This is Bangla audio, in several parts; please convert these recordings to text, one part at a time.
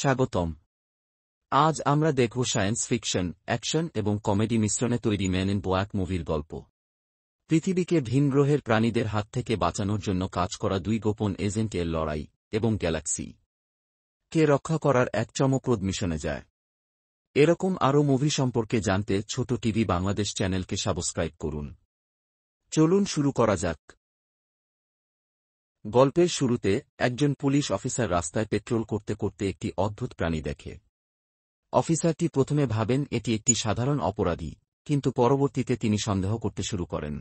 স্বাগতম। আজ আমরা দেখব সায়েন্স ফিকশন, অ্যাকশন এবং কমেডি মিশ্রণে তৈরি মেন ইন ব্ল্যাক মুভির গল্প। পৃথিবীকে ভিন গ্রহের প্রাণীদের হাত থেকে বাঁচানোর জন্য কাজ করা দুই গোপন এজেন্টের লড়াই এবং গ্যালাক্সি কে রক্ষা করার এক চমকপ্রদ মিশনে যায়। এরকম আরও মুভি সম্পর্কে জানতে ছোট টিভি বাংলাদেশ চ্যানেলকে সাবস্ক্রাইব করুন। চলুন শুরু করা যাক। গল্পের শুরুতে একজন পুলিশ অফিসার রাস্তায় পেট্রোল করতে করতে একটি অদ্ভুত প্রাণী দেখে। অফিসারটি প্রথমে ভাবেন এটি একটি সাধারণ অপরাধী, কিন্তু পরবর্তীতে তিনি সন্দেহ করতে শুরু করেন।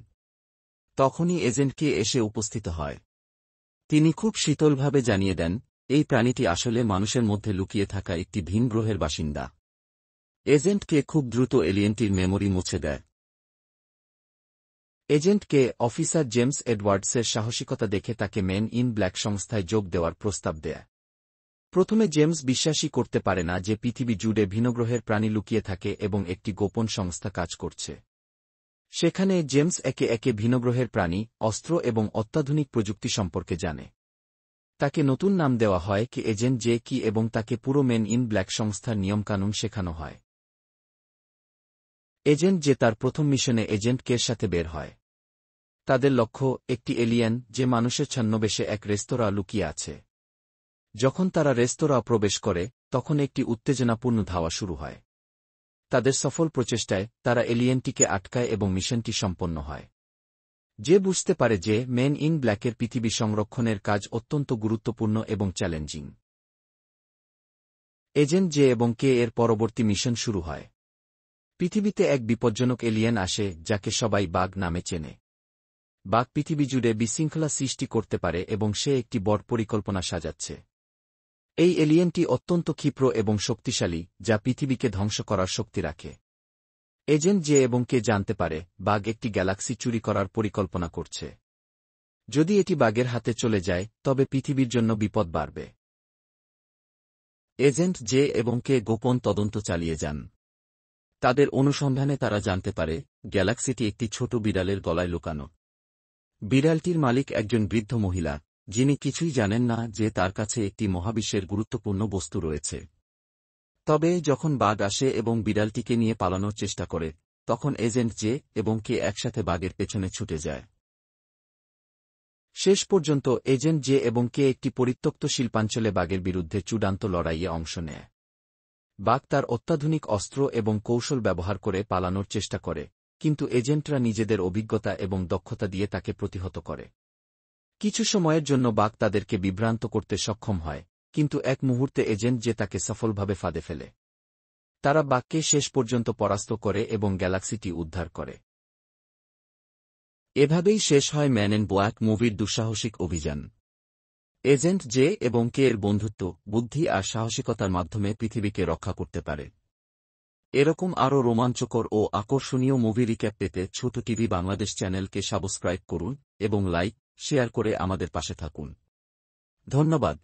তখনই এজেন্টকে এসে উপস্থিত হয়। তিনি খুব শীতলভাবে জানিয়ে দেন, এই প্রাণীটি আসলে মানুষের মধ্যে লুকিয়ে থাকা একটি ভিন গ্রহের বাসিন্দা। এজেন্টকে খুব দ্রুত এলিয়েনটির মেমোরি মুছে দেয়। এজেন্টকে অফিসার জেমস এডওয়ার্ডসের সাহসিকতা দেখে তাকে মেন ইন ব্ল্যাক সংস্থায় যোগ দেওয়ার প্রস্তাব দেয়। প্রথমে জেমস বিশ্বাসই করতে পারে না যে পৃথিবী জুড়ে ভিনগ্রহের প্রাণী লুকিয়ে থাকে এবং একটি গোপন সংস্থা কাজ করছে। সেখানে জেমস একে একে ভিনগ্রহের প্রাণী, অস্ত্র এবং অত্যাধুনিক প্রযুক্তি সম্পর্কে জানে। তাকে নতুন নাম দেওয়া হয় কি এজেন্ট জে কি এবং তাকে পুরো মেন ইন ব্ল্যাক সংস্থার নিয়মকানুন শেখানো হয়। এজেন্ট যে তার প্রথম মিশনে এজেন্ট কের সাথে বের হয়। তাদের লক্ষ্য একটি এলিয়েন যে মানুষের ছদ্মবেশে এক রেস্তোরাঁ লুকিয়ে আছে। যখন তারা রেস্তোরাঁ প্রবেশ করে তখন একটি উত্তেজনাপূর্ণ ধাওয়া শুরু হয়। তাদের সফল প্রচেষ্টায় তারা এলিয়েনটিকে আটকায় এবং মিশনটি সম্পন্ন হয়। যে বুঝতে পারে যে মেন ইন ব্ল্যাকের পৃথিবী সংরক্ষণের কাজ অত্যন্ত গুরুত্বপূর্ণ এবং চ্যালেঞ্জিং। এজেন্ট জে এবং কে এর পরবর্তী মিশন শুরু হয়। পৃথিবীতে এক বিপজ্জনক এলিয়েন আসে যাকে সবাই বাঘ নামে চেনে। বাঘ পৃথিবী জুড়ে বিশৃঙ্খলা সৃষ্টি করতে পারে এবং সে একটি বড় পরিকল্পনা সাজাচ্ছে। এই এলিয়েনটি অত্যন্ত ক্ষিপ্র এবং শক্তিশালী, যা পৃথিবীকে ধ্বংস করার শক্তি রাখে। এজেন্ট জে এবং কে জানতে পারে বাঘ একটি গ্যালাক্সি চুরি করার পরিকল্পনা করছে। যদি এটি বাঘের হাতে চলে যায় তবে পৃথিবীর জন্য বিপদ বাড়বে। এজেন্ট জে এবং কে গোপন তদন্ত চালিয়ে যান। তাদের অনুসন্ধানে তারা জানতে পারে গ্যালাক্সিটি একটি ছোট বিড়ালের গলায় লুকানো। বিড়ালটির মালিক একজন বৃদ্ধ মহিলা, যিনি কিছুই জানেন না যে তার কাছে একটি মহাবিশ্বের গুরুত্বপূর্ণ বস্তু রয়েছে। তবে যখন বাঘ আসে এবং বিড়ালটিকে নিয়ে পালানোর চেষ্টা করে, তখন এজেন্ট জে এবং কে একসাথে বাঘের পেছনে ছুটে যায়। শেষ পর্যন্ত এজেন্ট জে এবং কে একটি পরিত্যক্ত শিল্পাঞ্চলে বাঘের বিরুদ্ধে চূড়ান্ত লড়াইয়ে অংশ নেয়। বাঘ তার অত্যাধুনিক অস্ত্র এবং কৌশল ব্যবহার করে পালানোর চেষ্টা করে, কিন্তু এজেন্টরা নিজেদের অভিজ্ঞতা এবং দক্ষতা দিয়ে তাকে প্রতিহত করে। কিছু সময়ের জন্য বাঘ তাদেরকে বিভ্রান্ত করতে সক্ষম হয়, কিন্তু এক মুহূর্তে এজেন্ট যে তাকে সফলভাবে ফাঁদে ফেলে। তারা বাঘকে শেষ পর্যন্ত পরাস্ত করে এবং গ্যালাক্সিটি উদ্ধার করে। এভাবেই শেষ হয় ম্যান ইন ব্ল্যাক মুভির দুঃসাহসিক অভিযান। এজেন্ট জে এবং কে এর বন্ধুত্ব, বুদ্ধি আর সাহসিকতার মাধ্যমে পৃথিবীকে রক্ষা করতে পারে। এরকম আরও রোমাঞ্চকর ও আকর্ষণীয় মুভি রিক্যাপ পেতে ছোট টিভি বাংলাদেশ চ্যানেলকে সাবস্ক্রাইব করুন এবং লাইক, শেয়ার করে আমাদের পাশে থাকুন। ধন্যবাদ।